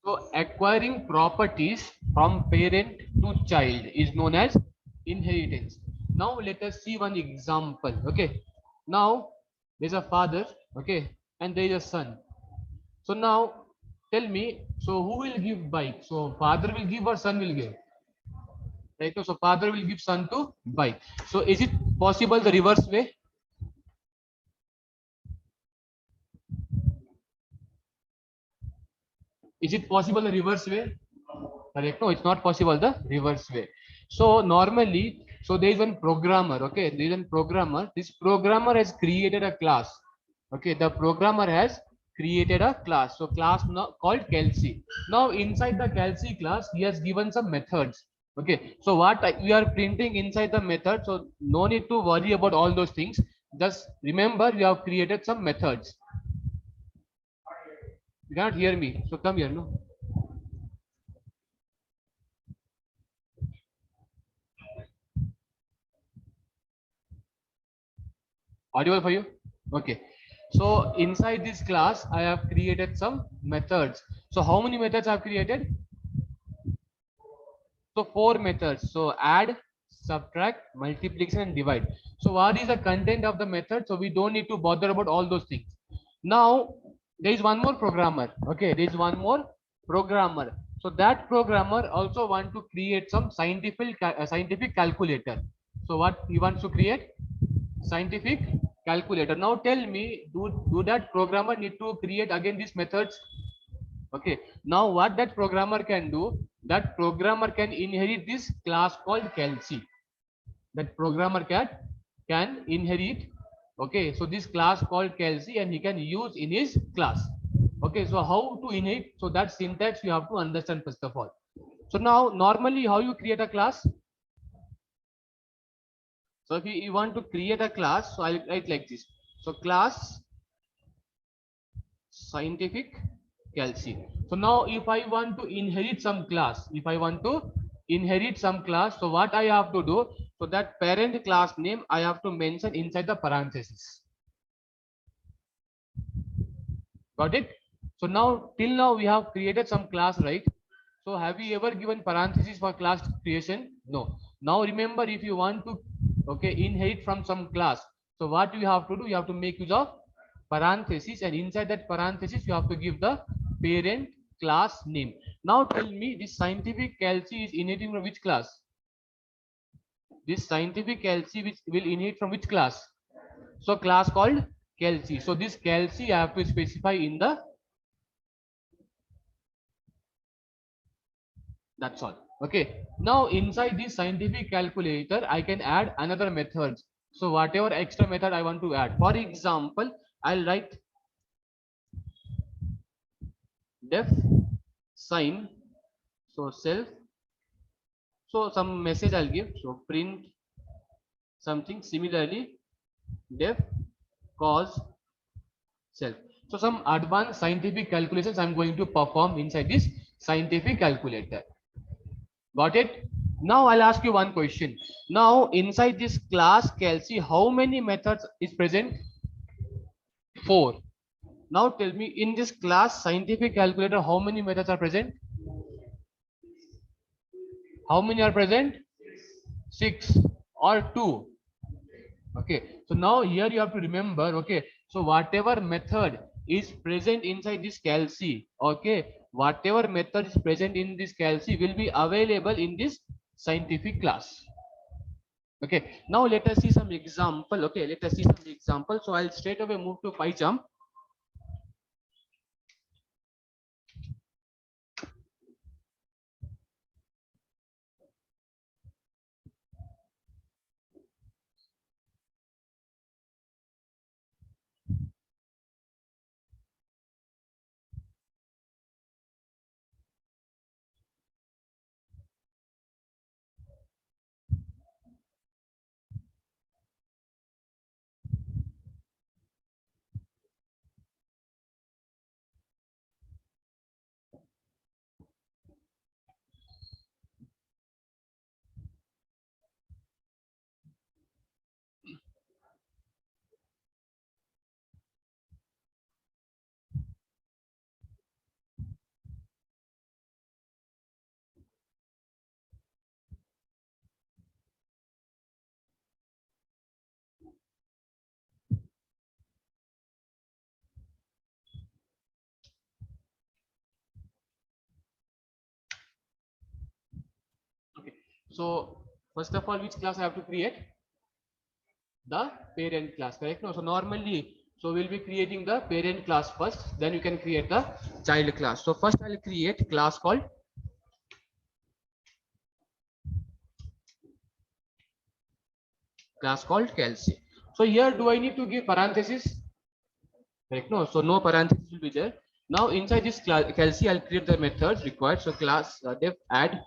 So acquiring properties from parent to child is known as inheritance. Now let us see one example. Okay. Now there's a father. Okay, and there is a son. So now tell me. So who will give bike? So father will give or son will give? Right. So father will give son to bike. So is it possible the reverse way? Is it possible the reverse way? Correct. No, it's not possible the reverse way. So normally, so there is one programmer. Okay, there is one programmer. This programmer has created a class. Okay, the programmer has created a class. So class now called Kelsey. Now inside the Kelsey class, he has given some methods. Okay, so what we are printing inside the method. So no need to worry about all those things. Just remember we have created some methods. You cannot hear me. So come here, no. Audible for you? Okay. So inside this class, I have created some methods. So how many methods I have created? So four methods. So add, subtract, multiplication, and divide. So what is the content of the method? So we don't need to bother about all those things. Now there is one more programmer. Okay, there is one more programmer. So that programmer also want to create some scientific calculator. So what he wants to create? Scientific calculator. Now tell me, do that programmer need to create again these methods? Okay. Now what that programmer can do? That programmer can inherit this class called Kelsey. That programmer can inherit. Okay. So this class called Kelsey, and he can use in his class. Okay. So how to inherit? So that syntax you have to understand first of all. So now normally how you create a class? So if you want to create a class, so I'll write like this. So class scientific Kelsey. So now if I want to inherit some class, if I want to inherit some class, so what I have to do? So that parent class name I have to mention inside the parenthesis. Got it? So now till now we have created some class, right? So have you ever given parenthesis for class creation? No. Now remember, if you want to inherit from some class, so what you have to do? You have to make use of parenthesis, and inside that parenthesis you have to give the parent class name. Now tell me, this scientific Kelsey is inheriting from which class? This scientific Kelsey which will inherit from which class? So class called Kelsey. So this Kelsey I have to specify in the. That's all. Okay. Now inside this scientific calculator, I can add another methods. So whatever extra method I want to add. For example, I'll write def sign. So self. So some message I'll give. So print something. Similarly, def cause self. So some advanced scientific calculations I'm going to perform inside this scientific calculator. Got it? Now I'll ask you one question. Now inside this class Kelsey, how many methods is present? Four. Now tell me, in this class scientific calculator, how many methods are present? How many are present? Six or two. Okay. So now here you have to remember. Okay. So whatever method is present inside this Kelsey. Okay. Whatever method is present in this Kelsey will be available in this scientific class. Okay, now let us see some example. Okay, let us see some example. So I'll straight away move to PyCharm. So first of all, which class I have to create? The parent class, correct? No, so normally, so we'll be creating the parent class first, then you can create the child class. So first I'll create class called Kelsey. So here, do I need to give parenthesis? Correct? No, so no parenthesis will be there. Now inside this class Kelsey, I'll create the methods required. So class def add.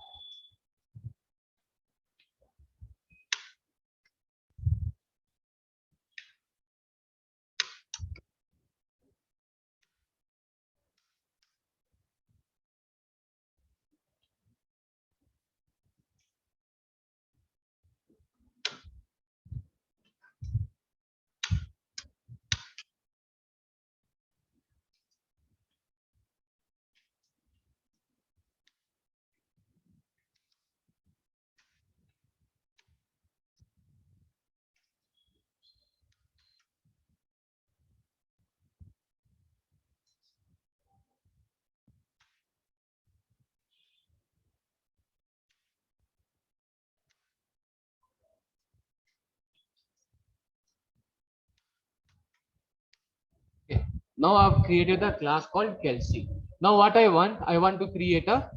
Okay. Now I've created a class called Kelsey. Now what I want to create a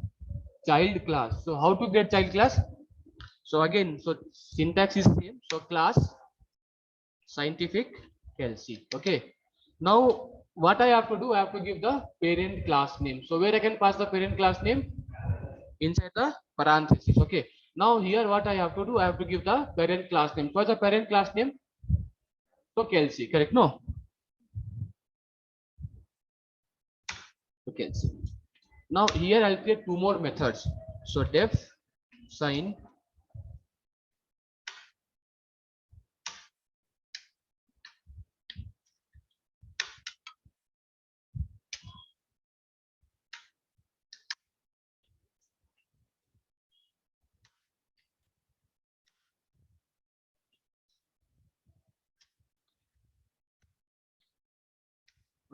child class. So how to get child class? So again, so syntax is same. So class scientific Kelsey. Okay. Now what I have to do, I have to give the parent class name. So where I can pass the parent class name? Inside the parenthesis. Okay. Now here what I have to do, I have to give the parent class name. What's the parent class name? So Kelsey, correct? No. So Kelsey. Now here I'll create two more methods. So def sign.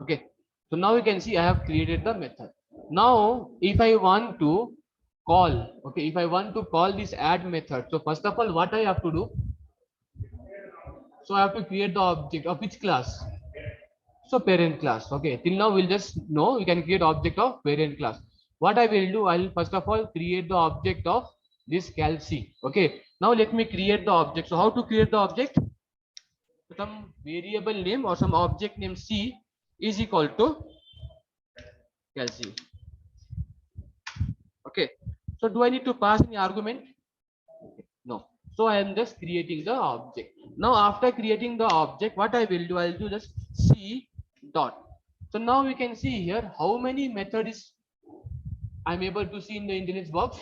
Okay. So now you can see I have created the method. Now if I want to call, okay, if I want to call this add method, so first of all, what I have to do? So I have to create the object of which class? So parent class. Okay. Till now we'll just know we can create object of parent class. What I will do, I'll first of all create the object of this Kelsey. Okay. Now let me create the object. So how to create the object? Some variable name or some object name C is equal to Kelsey. Okay. So do I need to pass any argument? No. So I am just creating the object. Now after creating the object, what I will do, I'll do just C dot. So now we can see here how many methods I'm able to see in the intelligence box.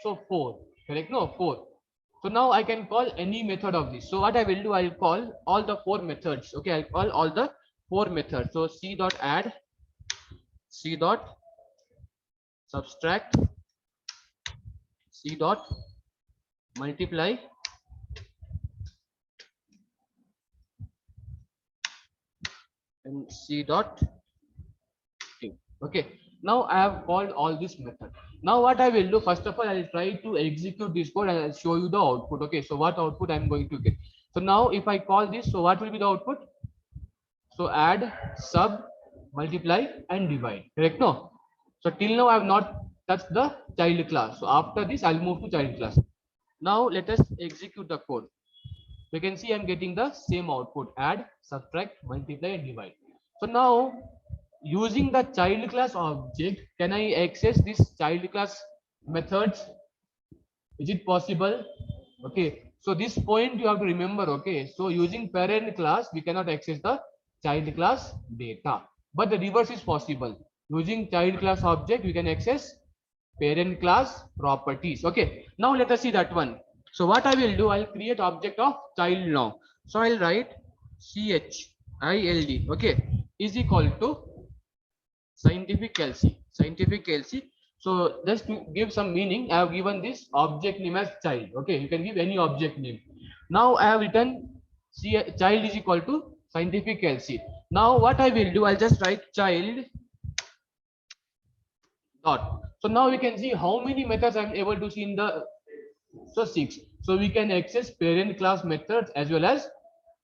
So 4, correct? No, 4. So now I can call any method of this. So what I will do, I'll call all the 4 methods. Okay, I'll call all the 4 methods. So C dot add, C dot subtract, C dot multiply, and C dot. Okay, now I have called all this method. Now what I will do, first of all, I'll try to execute this code and I'll show you the output. Okay, so what output I'm going to get. So now if I call this, so what will be the output? So add, sub, multiply and divide, correct? No. So till now I have not touched the child class. So after this I'll move to child class. Now let us execute the code. You can see I'm getting the same output: add, subtract, multiply and divide. So now using the child class object, can I access this child class methods? Is it possible? Okay, so this point you have to remember. Okay, so using parent class we cannot access the child class data, but the reverse is possible. Using child class object we can access parent class properties. Okay, now let us see that one. So what I will do, I'll create object of child now. So I'll write child, okay, is equal to scientific Kelsey. So just to give some meaning, I have given this object name as child. Okay, you can give any object name. Now I have written child is equal to scientific Kelsey. Now what I will do, I'll just write child dot. So now we can see how many methods I'm able to see in the So 6. So we can access parent class methods as well as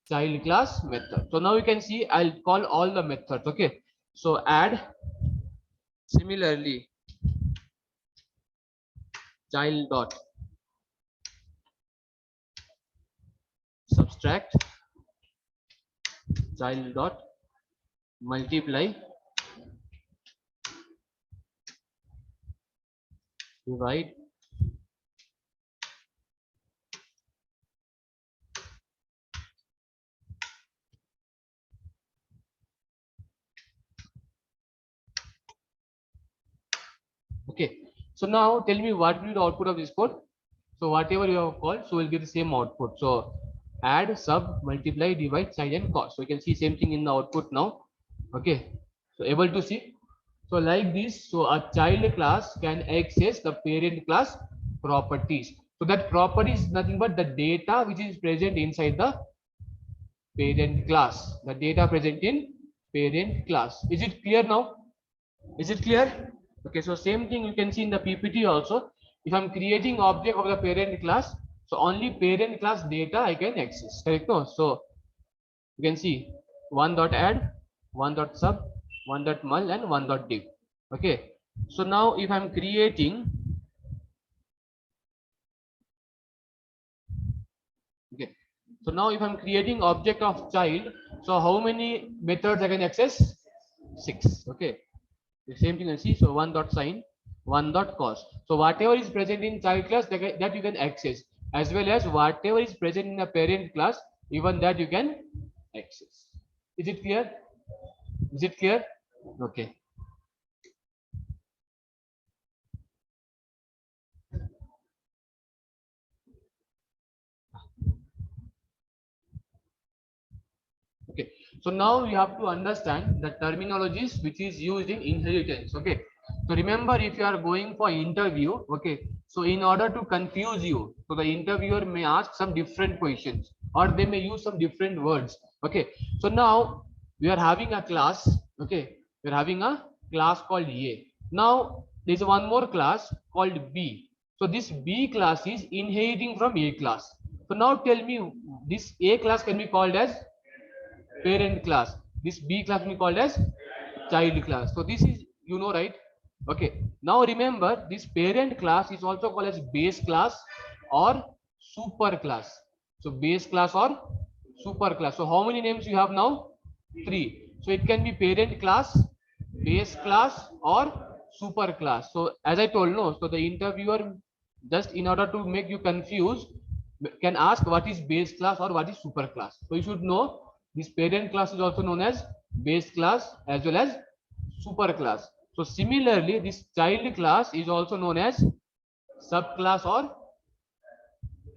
child class method. So now you can see I'll call all the methods. Okay. So add, similarly child dot subtract, child dot multiply, divide, okay. So now tell me what will be the output of this code. So whatever you have called, so we'll get the same output. So add, sub, multiply, divide, sine and cos. So you can see same thing in the output now. Okay. So able to see. So like this, so a child class can access the parent class properties. So that property is nothing but the data which is present inside the parent class. The data present in parent class. Is it clear now? Is it clear? Okay, so same thing you can see in the PPT also. If I'm creating object of the parent class, so only parent class data I can access. Correct? No? So you can see one dot add, one dot sub, one dot mul, and one dot div. Okay. So now if I'm creating, okay. So now if I'm creating object of child, so how many methods I can access? 6. Okay. The same thing you see. So one dot sine, one dot cos. So whatever is present in child class that you can access, as well as whatever is present in the parent class, even that you can access. Is it clear? Is it clear? Okay. Okay. So now you have to understand the terminologies which is used in inheritance. Okay. So remember, if you are going for interview, okay, so in order to confuse you, so the interviewer may ask some different questions or they may use some different words. Okay. So now we are having a class. Okay. We're having a class called A. Now there's one more class called B. So this B class is inheriting from A class. So now tell me, this A class can be called as parent class. This B class will be called as child class. So this is, you know, right? Okay. Now remember, this parent class is also called as base class or super class. So base class or super class. So how many names you have now? 3. So it can be parent class, base class, or super class. So as I told, no, so the interviewer, just in order to make you confused, can ask what is base class or what is super class. So you should know this parent class is also known as base class as well as super class. So similarly, this child class is also known as subclass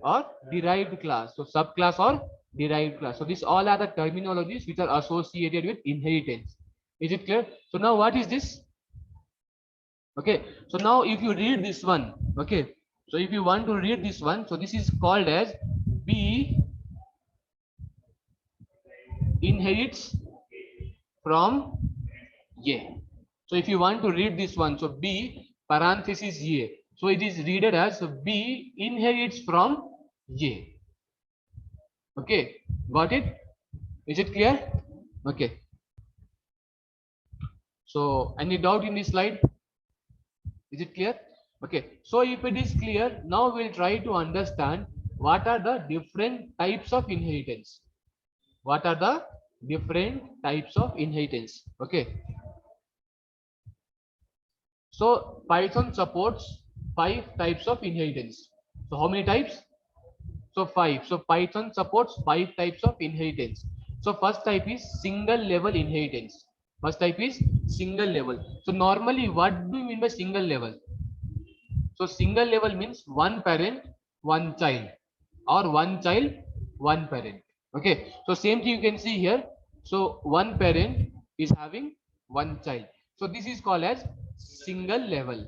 or derived class. So subclass or derived class. So these all are the terminologies which are associated with inheritance. Is it clear? So now what is this? Okay. So now if you read this one, okay. So if you want to read this one, so this is called as B inherits from A. So if you want to read this one, so B parenthesis A. So it is read as B inherits from A. Okay, got it? Is it clear? Okay. So any doubt in this slide? Is it clear? Okay. So if it is clear, now we'll try to understand what are the different types of inheritance. What are the different types of inheritance? Okay. So Python supports 5 types of inheritance. So how many types? So 5. So Python supports 5 types of inheritance. So first type is single level inheritance. First type is single level. So normally what do you mean by single level? So single level means one parent, one child, or one child, one parent. Okay. So same thing you can see here. So one parent is having one child. So this is called as single level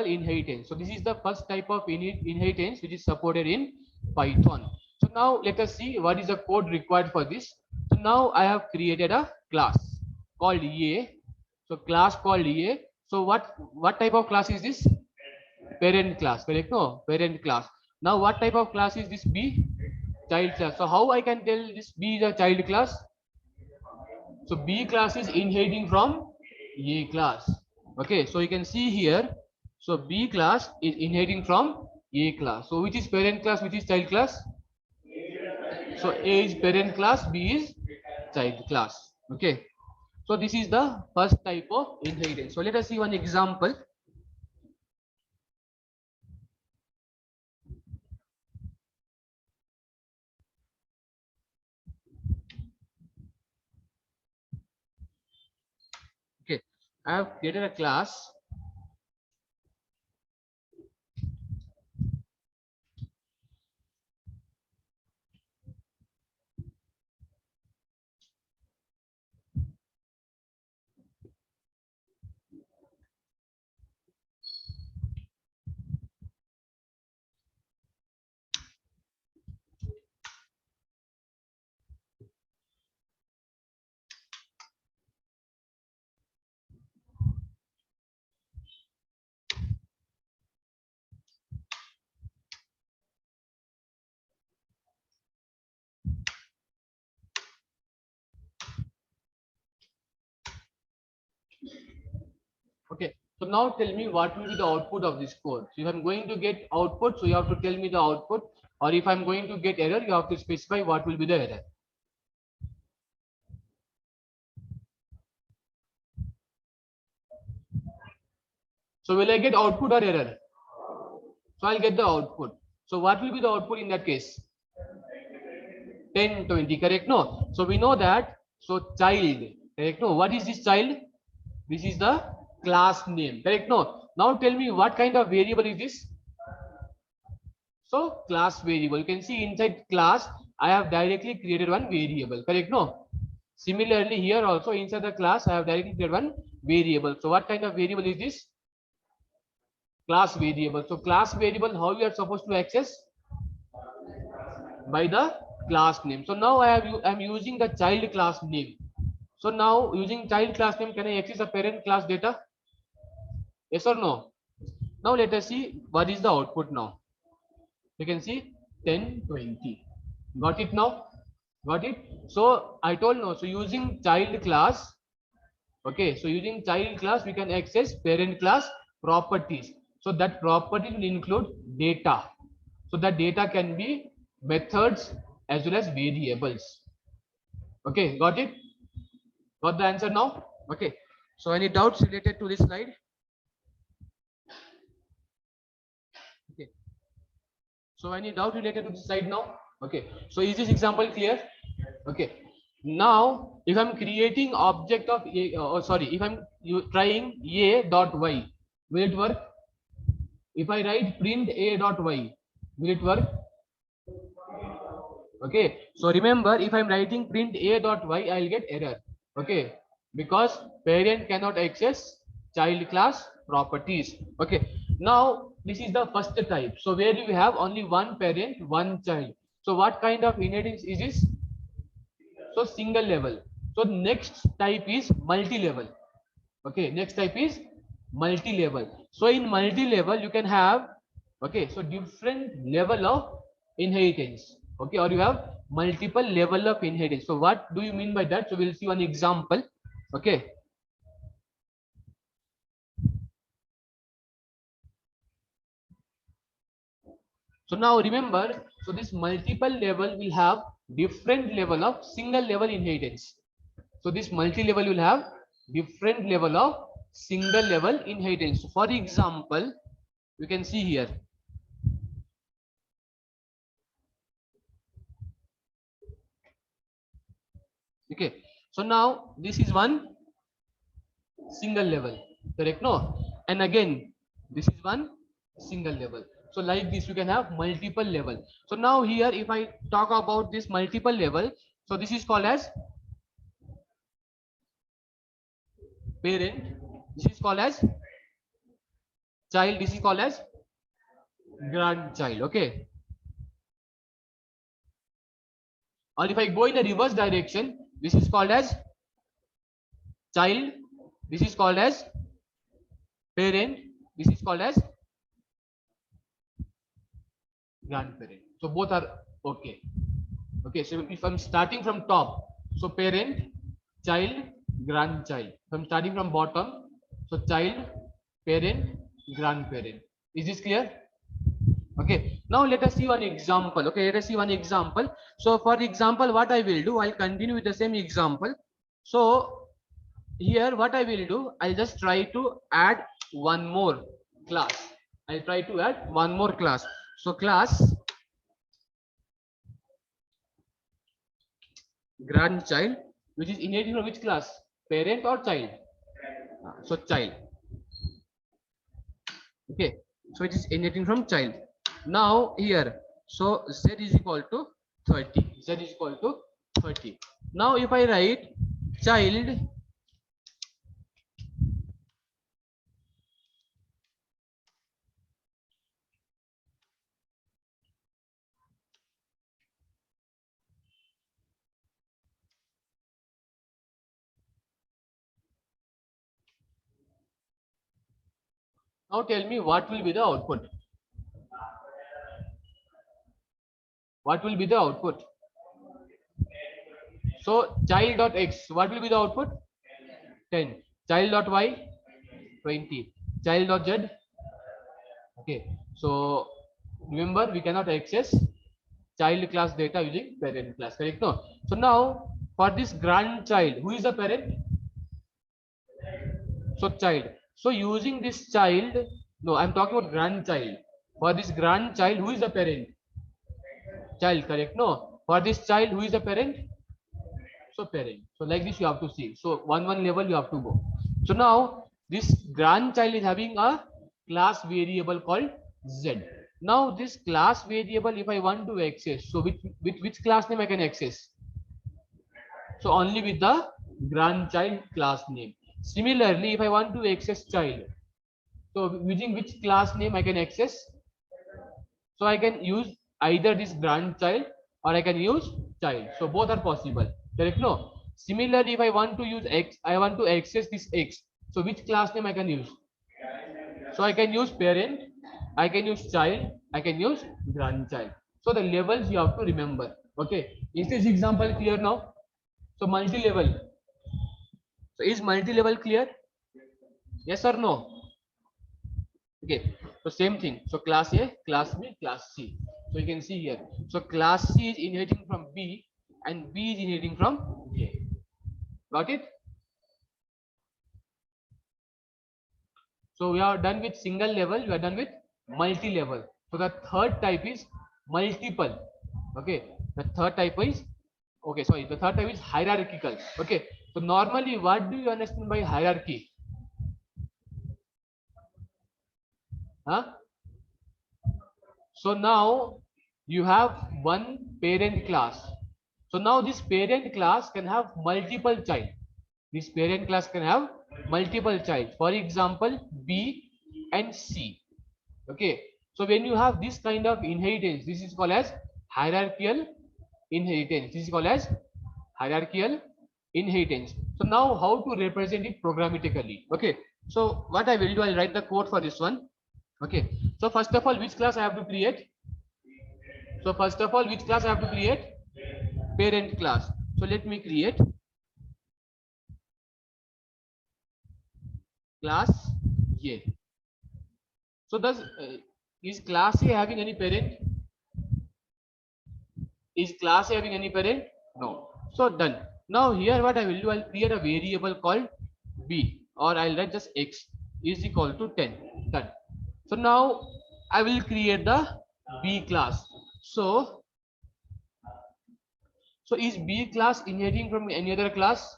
inheritance. So this is the first type of inheritance which is supported in Python. So now let us see what is the code required for this. So now I have created a class called A. So class called A. So what type of class is this? parent class, correct? No, parent class. Now what type of class is this? B, child class. So how I can tell this B is a child class? So B class is inheriting from A class. Okay, so you can see here. So B class is inheriting from A class. So which is parent class, which is child class? So A is parent class, B is child class. Okay. So this is the first type of inheritance. So let us see one example. Okay, I have created a class. Okay, so now tell me what will be the output of this code. So if I'm going to get output, so you have to tell me the output, or if I'm going to get error, you have to specify what will be the error. So will I get output or error? So I'll get the output. So what will be the output in that case? 10, 20, correct? No. So we know that. So child, correct? No. What is this child? This is the class name, correct? No. Now tell me what kind of variable is this? So class variable. You can see inside class, I have directly created one variable, correct? No. Similarly, here also inside the class, I have directly created one variable. So what kind of variable is this? Class variable. So class variable, how we are supposed to access? By the class name. So now I'm using the child class name. So now using child class name, can I access a parent class data? Yes or no? Now let us see what is the output now. You can see 10, 20. Got it now? Got it? So I told no. So using child class, okay. So using child class, we can access parent class properties. So that property will include data. So that data can be methods as well as variables. Okay, got it? Got the answer now? Okay. So any doubts related to this slide? Okay. So any doubt related to this slide now? Okay. So is this example clear? Okay. Now, if I'm creating object of a, sorry, if I'm trying a dot y, will it work? If I write print a dot y, will it work? Okay. So remember, if I'm writing print a dot y, I'll get error. Okay, because parent cannot access child class properties. Okay, now this is the first type. So where you have only one parent, one child. So what kind of inheritance is this? So single level. So next type is multi-level. Okay, next type is multi-level. So in multi-level you can have, okay, so different level of inheritance. Okay, or you have multiple level of inheritance. So what do you mean by that? So we'll see one example. Okay. So now remember, so this multiple level will have different level of single level inheritance. So this multi-level will have different level of single level inheritance. So for example, you can see here. Okay. So now this is one single level, correct? No. And again, this is one single level. So like this, you can have multiple level. So now here, if I talk about this multiple level, so this is called as parent, this is called as child, this is called as grandchild. Okay. Or if I go in a reverse direction, this is called as child, this is called as parent, this is called as grandparent. So both are okay. Okay, so if I'm starting from top, so parent, child, grandchild. If I'm starting from bottom, so child, parent, grandparent. Is this clear? Okay, now let us see one example. Okay, let us see one example. So for example, what I will do, I'll continue with the same example. So here what I will do, I'll just try to add one more class. I'll try to add one more class. So class grandchild, which is inheriting from which class? Parent or child? So child. Okay, so it is inheriting from child. Now here, so z is equal to 30. Z is equal to 30. Now if I write child, now tell me what will be the output. What will be the output? So child dot x, what will be the output? 10. Child dot y, 20. Child dot z. Okay. So remember, we cannot access child class data using parent class. Correct? No. So now for this grandchild, who is the parent? So child. So using this child, no, I'm talking about grandchild. For this grandchild, who is the parent? Child. Correct? No. For this child, who is the parent? So parent. So like this you have to see. So one level you have to go. So now this grandchild is having a class variable called z. Now this class variable, if I want to access, so with which class name I can access? So only with the grandchild class name. Similarly, if I want to access child, so using which class name I can access? So I can use either this grandchild or I can use child. So both are possible. Correct? No. Similarly, if I want to use x, I want to access this x. So which class name I can use? So I can use parent, I can use child, I can use grandchild. So the levels you have to remember. Okay. Is this example clear now? So multi-level. So is multi-level clear? Yes or no? Okay, so same thing. So class A, class B, class C. So you can see here. So class C is inheriting from B and B is inheriting from A. Got it? So we are done with single level, we are done with multi-level. So the third type is multiple. Okay, the third type is, okay, sorry, the third type is hierarchical. Okay, so normally what do you understand by hierarchy? Huh? So now you have one parent class. So now this parent class can have multiple child. This parent class can have multiple child. For example, B and C. Okay. So when you have this kind of inheritance, this is called as hierarchical inheritance. This is called as hierarchical inheritance. So now how to represent it programmatically? Okay. So what I will do, I'll write the code for this one. Okay. So first of all, which class I have to create? So first of all, which class I have to create? Parent class. So let me create class A. So does is class A having any parent? Is class A having any parent? No. So done. Now here what I will do, I'll create a variable called B, or I'll write just X is equal to 10. Done. So now I will create the B class. So is B class inheriting from any other class?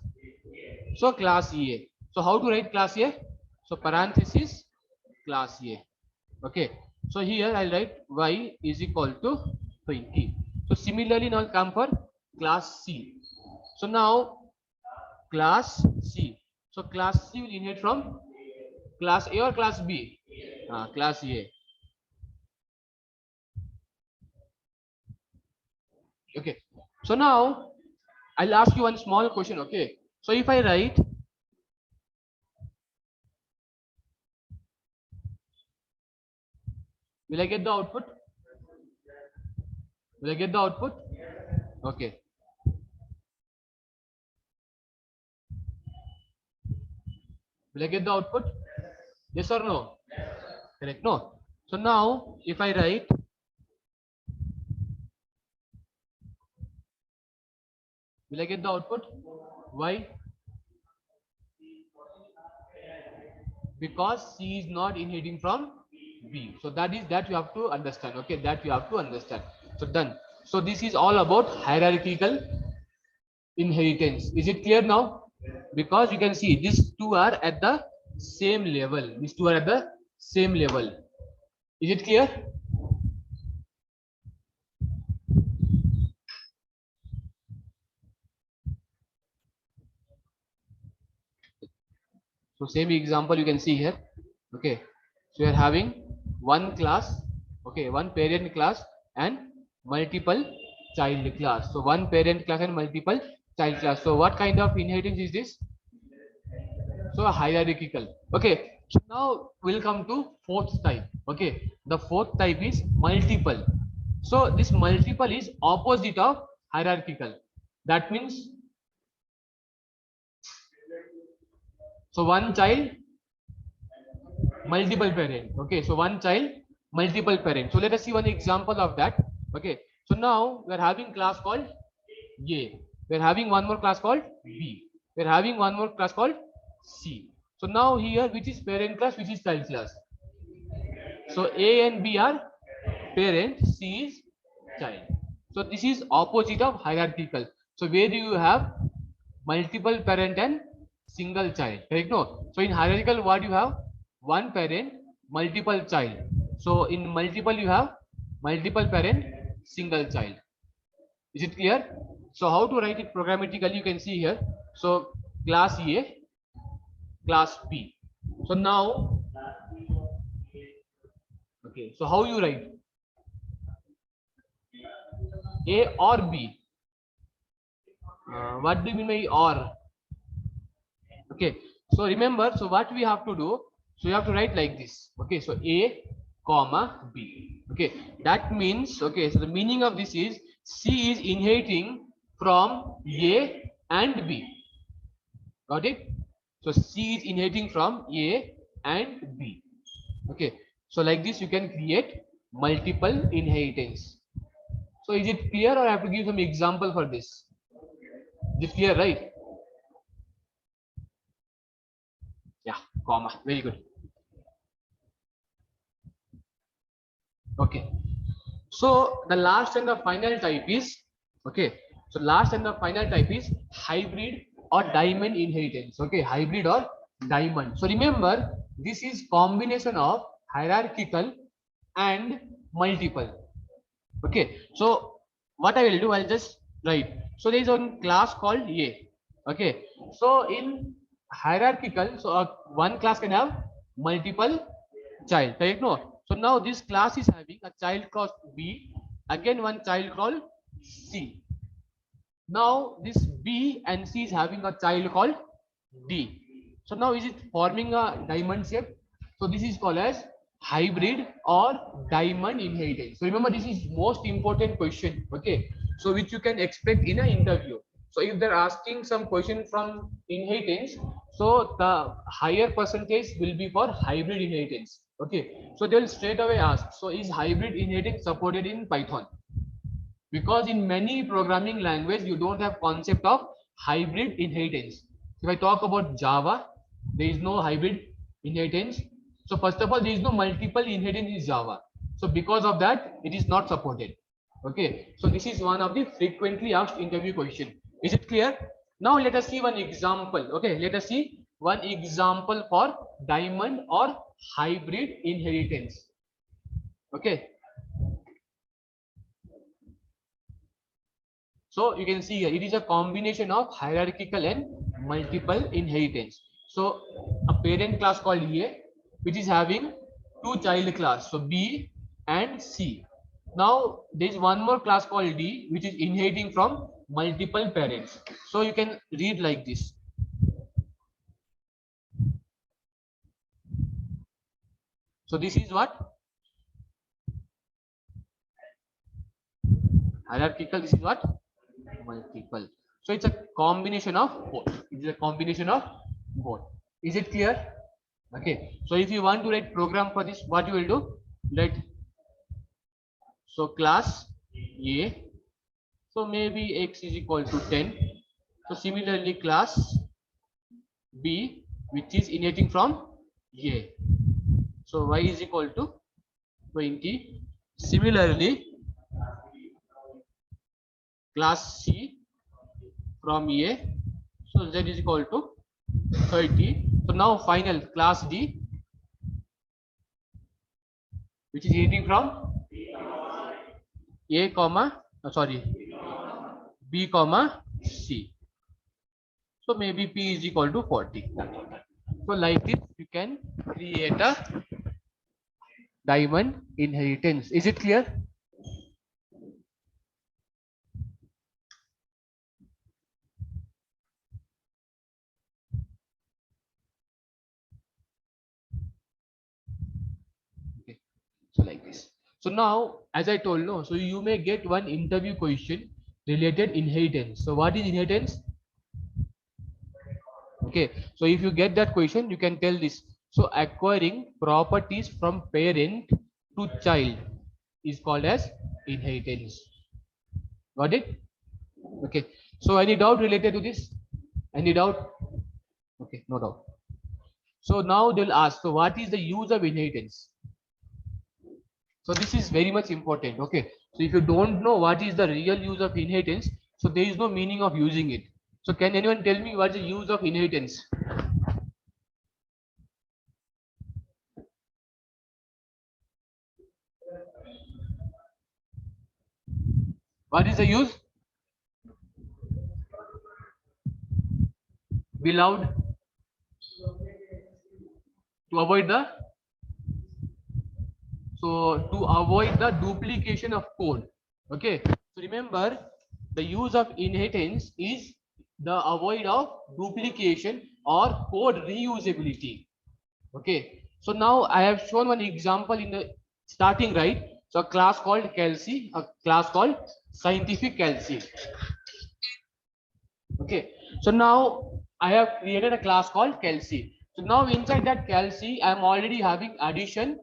So class A. So how to write class A? So parenthesis class A. Okay. So here I'll write y is equal to 20. So similarly now I'll come for class C. So now class C. So class C will inherit from class A or class B? Class A. Okay. So now I'll ask you one small question. Okay. So if I write, will I get the output? Will I get the output? Okay. Will I get the output? Yes or no? Correct. No. So now if I write, will I get the output? Why? Because C is not inheriting from B. So that you have to understand. Okay, that you have to understand. So done. So this is all about hierarchical inheritance. Is it clear now? Because you can see these two are at the same level. These two are at the same level. Is it clear? So same example you can see here. Okay. So you are having one class, okay, one parent class and multiple child class. So one parent class and multiple child class. So what kind of inheritance is this? So hierarchical. Okay. So now we'll come to fourth type. Okay. The fourth type is multiple. So this multiple is opposite of hierarchical. That means so one child, multiple parent. Okay, so one child, multiple parent. So let us see one example of that. Okay, so now we are having class called A. We are having one more class called B. We are having one more class called C. So now here, which is parent class, which is child class? So A and B are parent, C is child. So this is opposite of hierarchical. So where do you have multiple parent and single child? Correct? No. So in hierarchical, what you have? One parent, multiple child. So in multiple, you have multiple parent, single child. Is it clear? So how to write it programmatically? You can see here. So class A, class B. So now, okay. So how you write? A or B? What do you mean by or? Okay, so remember, so what we have to do, so you have to write like this. Okay, so A comma B. Okay, that means, okay, so the meaning of this is C is inheriting from A and B. Got it? So C is inheriting from A and B. Okay, so like this you can create multiple inheritance. So is it clear, or I have to give some example for this? Is it clear, right? Yeah, comma, very good. Okay, so the last and the final type is, okay, so last and the final type is hybrid or diamond inheritance. Okay, hybrid or diamond. So remember, this is combination of hierarchical and multiple. Okay, so what I will do, I'll just write. So there is one class called A. Okay, so in hierarchical, so one class can have multiple child, correct? No. So now this class is having a child called B, again one child called C. Now this B and C is having a child called D. So now is it forming a diamond shape? So this is called as hybrid or diamond inheritance. So remember, this is most important question. Okay, so which you can expect in an interview. So if they're asking some question from inheritance, so the higher percentage will be for hybrid inheritance. Okay, so they will straight away ask, so is hybrid inheritance supported in Python? Because in many programming language you don't have concept of hybrid inheritance. If I talk about Java, there is no hybrid inheritance. So first of all, there is no multiple inheritance in Java. So because of that, it is not supported. Okay, so this is one of the frequently asked interview question. Is it clear? Now let us see one example. Okay, let us see one example for diamond or hybrid inheritance. Okay, so you can see here, it is a combination of hierarchical and multiple inheritance. So a parent class called A, which is having two child class, so B and C. Now there is one more class called D, which is inheriting from multiple parents. So you can read like this. So this is what? Hierarchical, this is what? Multiple. So it's a combination of both. It is a combination of both. Is it clear? Okay. So if you want to write program for this, what you will do? Let so class A. So maybe x is equal to 10. So similarly class B, which is inheriting from A. So y is equal to 20. Similarly, class C from A. So z is equal to 30. So now final class D, which is inheriting from A comma sorry B comma C. So maybe P is equal to 40. So like this, you can create a diamond inheritance. Is it clear? Okay. So like this. So now, as I told, no, so you may get one interview question related inheritance. So what is inheritance? Okay. So if you get that question, you can tell this. So acquiring properties from parent to child is called as inheritance. Got it? Okay. So any doubt related to this? Any doubt? Okay, no doubt. So now they'll ask, so what is the use of inheritance? So this is very much important. Okay. So if you don't know what is the real use of inheritance, so there is no meaning of using it. So can anyone tell me what is the use of inheritance? What is the use? Beloved, to avoid the duplication of code. Okay. So remember, the use of inheritance is the avoid of duplication or code reusability. Okay. So now I have shown one example in the starting, right? So a class called Kelsey, a class called scientific Kelsey. Okay. So now I have created a class called Kelsey. So now inside that Kelsey, I am already having addition,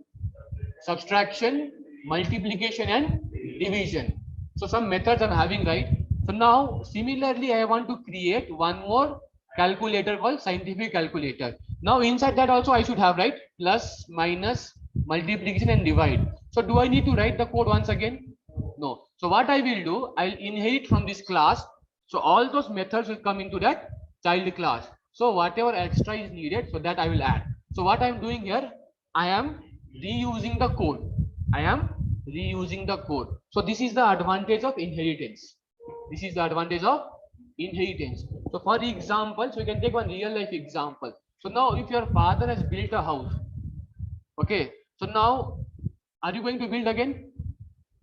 subtraction, multiplication, and division. So some methods I'm having, right? So now similarly, I want to create one more calculator called scientific calculator. Now inside that also I should have, right, plus, minus, multiplication, and divide. So do I need to write the code once again? No. So what I will do, I'll inherit from this class. So all those methods will come into that child class. So whatever extra is needed, so that I will add. So what I'm doing here, I am reusing the code. I am reusing the code. So this is the advantage of inheritance. This is the advantage of inheritance. So for example, so you can take one real life example. So now if your father has built a house, okay, so now are you going to build again?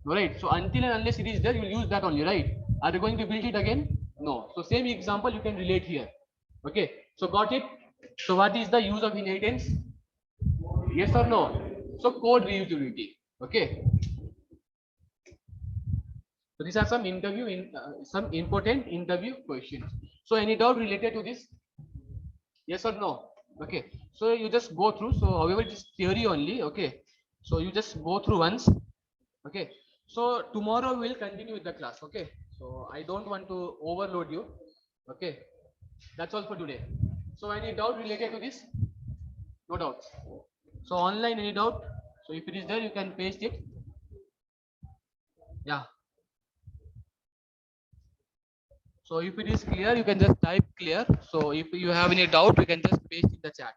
Right. So until and unless it is there, you will use that only, right? Are you going to build it again? No. So same example you can relate here. Okay. So got it? So what is the use of inheritance? Yes or no? So code reusability. Okay. So these are some some important interview questions. So any doubt related to this? Yes or no? Okay. So you just go through. So however it is theory only. Okay. So you just go through once. Okay. So tomorrow we'll continue with the class. Okay. So I don't want to overload you. Okay. That's all for today. So any doubt related to this? No doubts. So online, any doubt? So if it is there, you can paste it. Yeah. So if it is clear, you can just type clear. So if you have any doubt, you can just paste in the chat.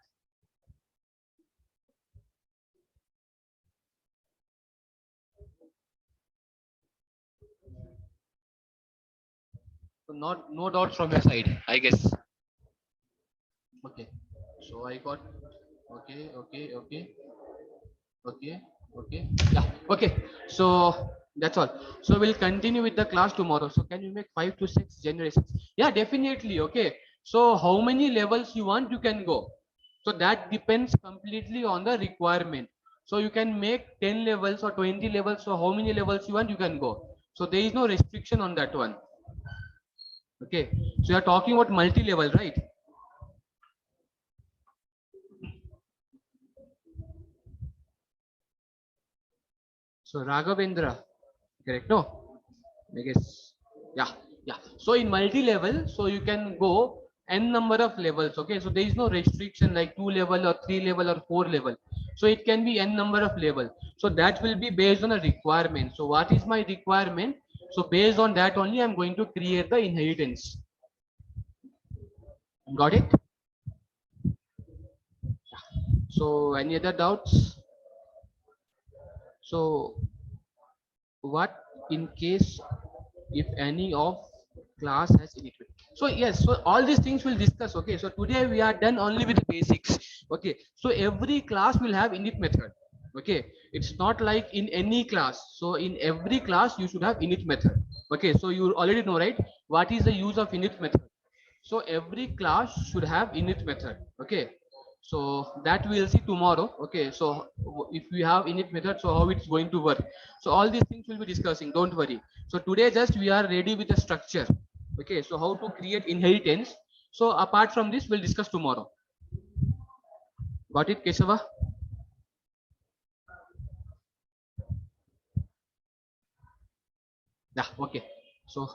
So no doubts from your side, I guess. Okay. So I got okay. Yeah. Okay. So that's all. So we'll continue with the class tomorrow. So can you make 5 to 6 generations? Yeah, definitely. Okay. So how many levels you want, you can go. So that depends completely on the requirement. So you can make 10 levels or 20 levels. So how many levels you want, you can go. So there is no restriction on that one. Okay, so you are talking about multi-level, right? So Raghavendra, correct? No, I guess. Yeah, yeah. So in multi-level, so you can go n number of levels. Okay, so there is no restriction like 2 level or 3 level or 4 level. So it can be n number of level. So that will be based on a requirement. So what is my requirement? So based on that only, I'm going to create the inheritance. Got it? So any other doubts? So what in case if any of class has init? So yes, so all these things we'll discuss. Okay, so today we are done only with the basics. Okay, so every class will have init method. Okay, it's not like in any class. So in every class you should have init method. Okay, so you already know, right, what is the use of init method. So every class should have init method. Okay, so that we'll see tomorrow. Okay, so if we have init method, so how it's going to work, so all these things we'll be discussing, don't worry. So today just we are ready with the structure. Okay, so how to create inheritance. So apart from this we'll discuss tomorrow. Got it, Kesava? Yeah, okay. So